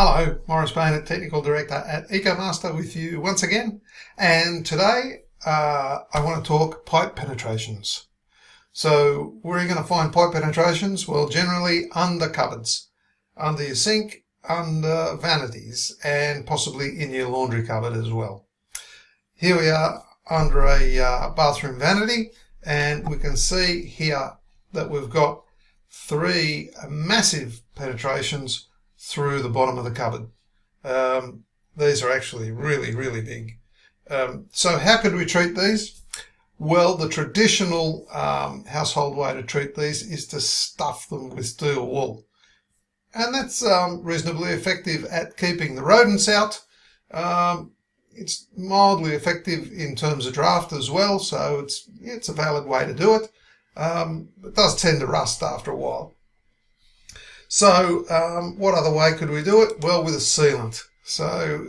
Hello, Morris Baynett, Technical Director at EcoMaster with you once again. And today I want to talk pipe penetrations. So where are you going to find pipe penetrations? Well, generally under cupboards, under your sink, under vanities, and possibly in your laundry cupboard as well. Here we are under a bathroom vanity, and we can see here that we've got three massive penetrations through the bottom of the cupboard. These are actually really big. So how could we treat these? Well, the traditional household way to treat these is to stuff them with steel wool. And that's reasonably effective at keeping the rodents out. It's mildly effective in terms of draft as well, so it's a valid way to do it. It does tend to rust after a while. So what other way could we do it? Well, with a sealant. So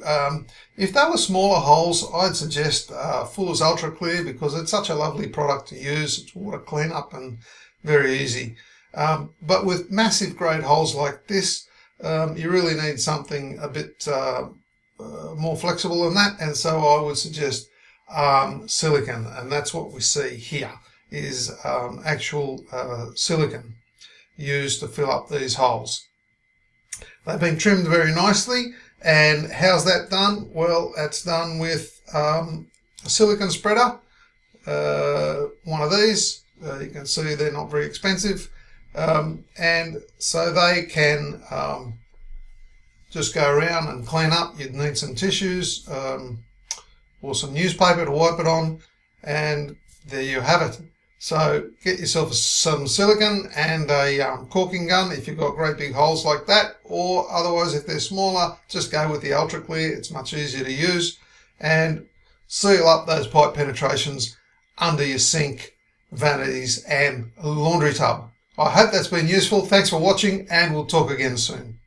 if they were smaller holes, I'd suggest Fuller's Ultra Clear, because it's such a lovely product to use. It's water cleanup and very easy. But with massive grade holes like this, you really need something a bit more flexible than that. And so I would suggest silicone, and that's what we see here is actual silicone used to fill up these holes. They've been trimmed very nicely, and how's that done? Well, that's done with a silicone spreader, one of these. You can see they're not very expensive, and so they can just go around and clean up. You'd need some tissues or some newspaper to wipe it on, and there you have it. So get yourself some silicone and a caulking gun if you've got great big holes like that, or otherwise if they're smaller, just go with the Ultra Clear. It's much easier to use, and seal up those pipe penetrations under your sink, vanities and laundry tub. I hope that's been useful. Thanks for watching, and we'll talk again soon.